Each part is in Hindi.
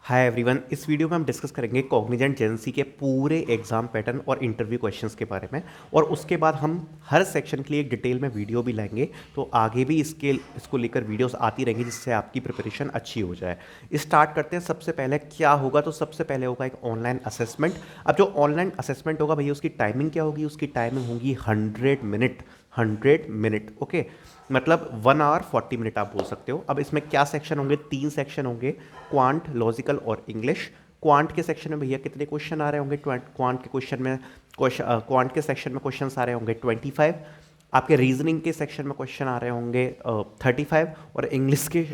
Hi everyone. इस वीडियो में हम डिस्कस करेंगे कॉग्निजेंट जेएनसी के पूरे एग्जाम पैटर्न और इंटरव्यू क्वेश्चंस के बारे में। और उसके बाद हम हर सेक्शन के लिए एक डिटेल में वीडियो भी लाएंगे, तो आगे भी इसको लेकर वीडियोस आती रहेंगी जिससे आपकी प्रिपरेशन अच्छी हो जाए। स्टार्ट करते हैं। सबसे पहले क्या होगा, तो सबसे पहले होगा एक ऑनलाइन असेसमेंट। अब जो ऑनलाइन असेसमेंट होगा भैया, उसकी टाइमिंग क्या होगी? उसकी टाइमिंग होगी 100 मिनट। 100 minute, okay. मतलब 1 आवर 40 मिनट आप बोल सकते हो। अब इसमें क्या सेक्शन होंगे? 3 सेक्शन होंगे, क्वांट, लॉजिकल और इंग्लिश। क्वांट के सेक्शन में भैया कितने क्वेश्चन आ रहे होंगे? क्वांट के क्वेश्चन में क्वांट के सेक्शन में क्वेश्चन आ रहे होंगे 25। आपके रीजनिंग के सेक्शन में क्वेश्चन आ रहे होंगे 35। और इंग्लिश के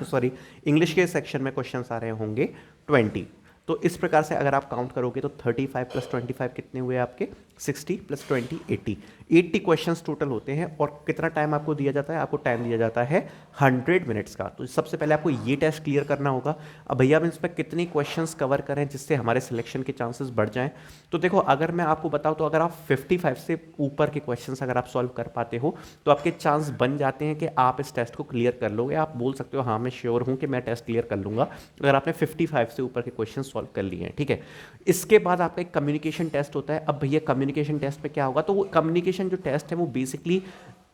सॉरी, इंग्लिश के सेक्शन में क्वेश्चन आ रहे होंगे 20। तो इस प्रकार से अगर आप काउंट करोगे तो 35 प्लस 25 कितने हुए आपके? 60 प्लस 20 80। 80 क्वेश्चंस टोटल होते हैं। और कितना टाइम आपको दिया जाता है? आपको टाइम दिया जाता है 100 मिनट्स का। तो सबसे पहले आपको ये टेस्ट क्लियर करना होगा। अब भैया हम इस पर कितनी क्वेश्चंस कवर करें जिससे हमारे सिलेक्शन के चांसेस बढ़ जाएं? तो देखो, अगर मैं आपको बताऊं तो अगर आप 55 से ऊपर के क्वेश्चंस अगर आप सॉल्व कर पाते हो तो आपके चांस बन जाते हैं कि आप इस टेस्ट को क्लियर कर लोगे। आप बोल सकते हो हाँ मैं श्योर हूं कि मैं टेस्ट क्लियर कर लूंगा, अगर आपने 55 से ऊपर के क्वेश्चन सॉल्व कर लिए हैं। ठीक है। इसके बाद आपका एक कम्युनिकेशन टेस्ट होता है। अब भैया कम्युनिकेशन टेस्ट पे क्या होगा? तो वो कम्युनिकेशन जो टेस्ट है वो बेसिकली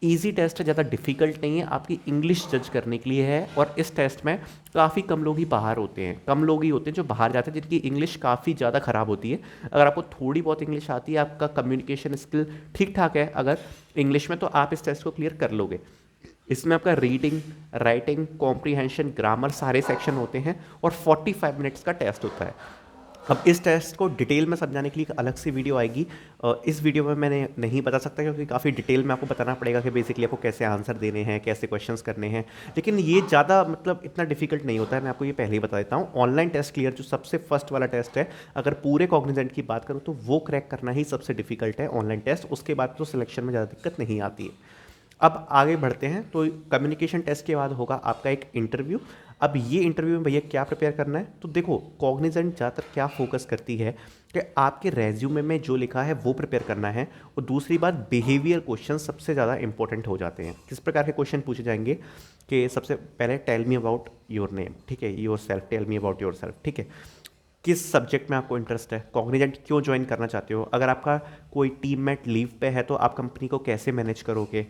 ईजी टेस्ट है, ज़्यादा डिफिकल्ट नहीं है, आपकी इंग्लिश जज करने के लिए है। और इस टेस्ट में काफ़ी कम लोग ही बाहर होते हैं, कम लोग ही होते हैं जो बाहर जाते हैं जिनकी इंग्लिश काफ़ी ज़्यादा ख़राब होती है। अगर आपको थोड़ी बहुत इंग्लिश आती है, आपका कम्युनिकेशन स्किल ठीक ठाक है अगर इंग्लिश में, तो आप इस टेस्ट को क्लियर कर लोगे। इसमें आपका रीडिंग, राइटिंग, कॉम्प्रीहेंशन, ग्रामर सारे सेक्शन होते हैं और 45 मिनट्स का टेस्ट होता है। अब इस टेस्ट को डिटेल में समझाने के लिए एक अलग से वीडियो आएगी। इस वीडियो में मैंने नहीं बता सकता क्योंकि काफ़ी डिटेल में आपको बताना पड़ेगा कि बेसिकली आपको कैसे आंसर देने हैं, कैसे क्वेश्चंस करने हैं। लेकिन ये ज़्यादा मतलब इतना डिफिकल्ट नहीं होता है, मैं आपको ये पहले ही बता देता हूँ। ऑनलाइन टेस्ट क्लियर जो सबसे फर्स्ट वाला टेस्ट है, अगर पूरे कॉग्निजेंट की बात करूँ तो वो क्रैक करना ही सबसे डिफिकल्ट है ऑनलाइन टेस्ट। उसके बाद तो सिलेक्शन में ज़्यादा दिक्कत नहीं आती है। अब आगे बढ़ते हैं। तो कम्युनिकेशन टेस्ट के बाद होगा आपका एक इंटरव्यू। अब ये इंटरव्यू में भैया क्या प्रिपेयर करना है? तो देखो, कॉग्निजेंट ज़्यादातर क्या फोकस करती है कि आपके रेज्यूमे में जो लिखा है वो प्रिपेयर करना है। और दूसरी बात, बिहेवियर क्वेश्चन सबसे ज़्यादा इंपॉर्टेंट हो जाते हैं। किस प्रकार के क्वेश्चन पूछे जाएंगे कि सबसे पहले tell me about your name, ठीक है, yourself, tell me about yourself, ठीक है। किस सब्जेक्ट में आपको इंटरेस्ट है? कॉग्निजेंट क्यों ज्वाइन करना चाहते हो? अगर आपका कोई टीममेट लीव पे है तो आप कंपनी को कैसे मैनेज करोगे?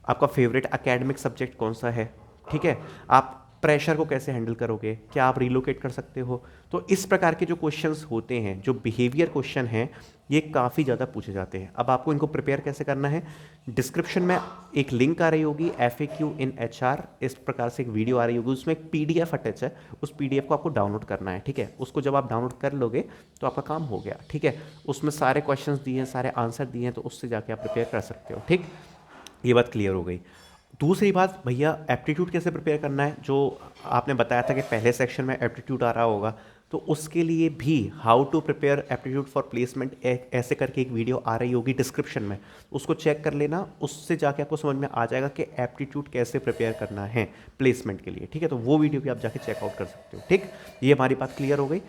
आपका फेवरेट एकेडमिक सब्जेक्ट कौन सा है? ठीक है। आप प्रेशर को कैसे हैंडल करोगे? क्या आप रिलोकेट कर सकते हो? तो इस प्रकार के जो क्वेश्चंस होते हैं, जो बिहेवियर क्वेश्चन हैं, ये काफ़ी ज़्यादा पूछे जाते हैं। अब आपको इनको प्रिपेयर कैसे करना है? डिस्क्रिप्शन में एक लिंक आ रही होगी, FAQ इन HR, इस प्रकार से एक वीडियो आ रही होगी, उसमें एक PDF अटैच है। उस PDF को आपको डाउनलोड करना है, ठीक है। उसको जब आप डाउनलोड कर लोगे तो आपका काम हो गया, ठीक है। उसमें सारे क्वेश्चंस दिए हैं, सारे आंसर दिए हैं, तो उससे जाके आप प्रिपेयर कर सकते हो, ठीक। ये बात क्लियर हो गई। दूसरी बात भैया, एप्टीट्यूड कैसे प्रिपेयर करना है? जो आपने बताया था कि पहले सेक्शन में एप्टीट्यूड आ रहा होगा, तो उसके लिए भी how to prepare aptitude for placement ऐसे करके एक वीडियो आ रही होगी डिस्क्रिप्शन में, उसको चेक कर लेना। उससे जाके आपको समझ में आ जाएगा कि एप्टीट्यूड कैसे प्रिपेयर करना है प्लेसमेंट के लिए, ठीक है। तो वो वीडियो भी आप जाके चेकआउट कर सकते हो, ठीक। ये हमारी बात क्लियर हो गई।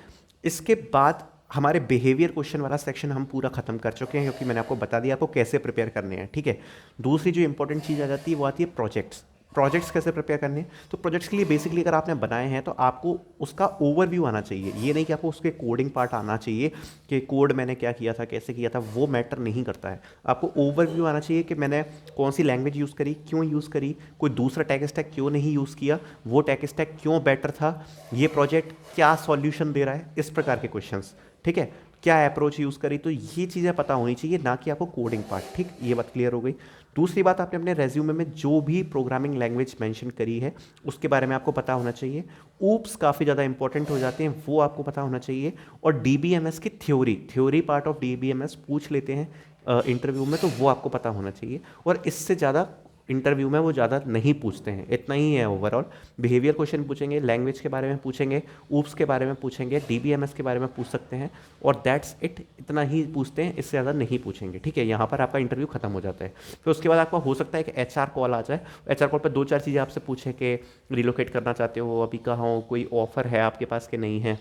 इसके बाद हमारे बिहेवियर क्वेश्चन वाला सेक्शन हम पूरा खत्म कर चुके हैं क्योंकि मैंने आपको बता दिया आपको कैसे प्रिपेयर करने हैं, ठीक है। दूसरी जो इंपॉर्टेंट चीज़ आ जाती है वो आती है प्रोजेक्ट्स। प्रोजेक्ट्स कैसे प्रिपेयर करने हैं? तो प्रोजेक्ट्स के लिए बेसिकली अगर आपने बनाए हैं तो आपको उसका ओवरव्यू आना चाहिए। ये नहीं कि आपको उसके कोडिंग पार्ट आना चाहिए कि कोड मैंने क्या किया था, कैसे किया था, वो मैटर नहीं करता है। आपको ओवरव्यू आना चाहिए कि मैंने कौन सी लैंग्वेज यूज़ करी, क्यों यूज़ करी, कोई दूसरा टेक स्टैक क्यों नहीं यूज़ किया, वो टेक स्टैक क्यों बेटर था, ये प्रोजेक्ट क्या सॉल्यूशन दे रहा है, इस प्रकार के क्वेश्चंस, ठीक है। क्या अप्रोच यूज़ करी, तो ये चीज़ें पता होनी चाहिए, ना कि आपको कोडिंग पार्ट, ठीक। ये बात क्लियर हो गई। दूसरी बात, आपने अपने रेज्यूमे में जो भी प्रोग्रामिंग लैंग्वेज मेंशन करी है उसके बारे में आपको पता होना चाहिए। ऊप्स काफ़ी ज़्यादा इंपॉर्टेंट हो जाते हैं, वो आपको पता होना चाहिए। और DBMS की थ्योरी पार्ट ऑफ DBMS पूछ लेते हैं इंटरव्यू में, तो वो आपको पता होना चाहिए। और इससे ज़्यादा इंटरव्यू में वो ज़्यादा नहीं पूछते हैं, इतना ही है ओवरऑल। बिहेवियर क्वेश्चन पूछेंगे, लैंग्वेज के बारे में पूछेंगे, ऊप्स के बारे में पूछेंगे, DBMS के बारे में पूछ सकते हैं, और दैट्स इट, इतना ही पूछते हैं, इससे ज़्यादा नहीं पूछेंगे, ठीक है। यहाँ पर आपका इंटरव्यू खत्म हो जाता है। फिर उसके बाद आपका हो सकता है कि HR कॉल आ जाए। HR कॉल पर 2-4 चीज़ें आपसे पूछें कि रिलोकेट करना चाहते हो, अभी कहाँ हो, कोई ऑफर है आपके पास कि नहीं है,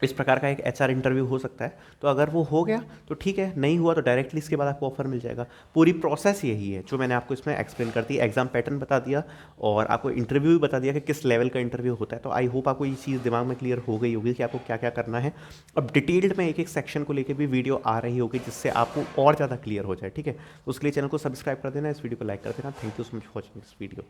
इस प्रकार का एक एचआर इंटरव्यू हो सकता है। तो अगर वो हो गया तो ठीक है, नहीं हुआ तो डायरेक्टली इसके बाद आपको ऑफर मिल जाएगा। पूरी प्रोसेस यही है जो मैंने आपको इसमें एक्सप्लेन कर दी, एग्जाम पैटर्न बता दिया और आपको इंटरव्यू भी बता दिया कि किस लेवल का इंटरव्यू होता है। तो आई होप आपको ये चीज़ दिमाग में क्लियर हो गई होगी कि आपको क्या क्या करना है। अब डिटेल्ड में एक एक सेक्शन को लेकर भी वीडियो आ रही होगी जिससे आपको और ज़्यादा क्लियर हो जाए, ठीक है। उसके लिए चैनल को सब्सक्राइब कर देना, इस वीडियो को लाइक कर देना। Thank you so much for watching this video.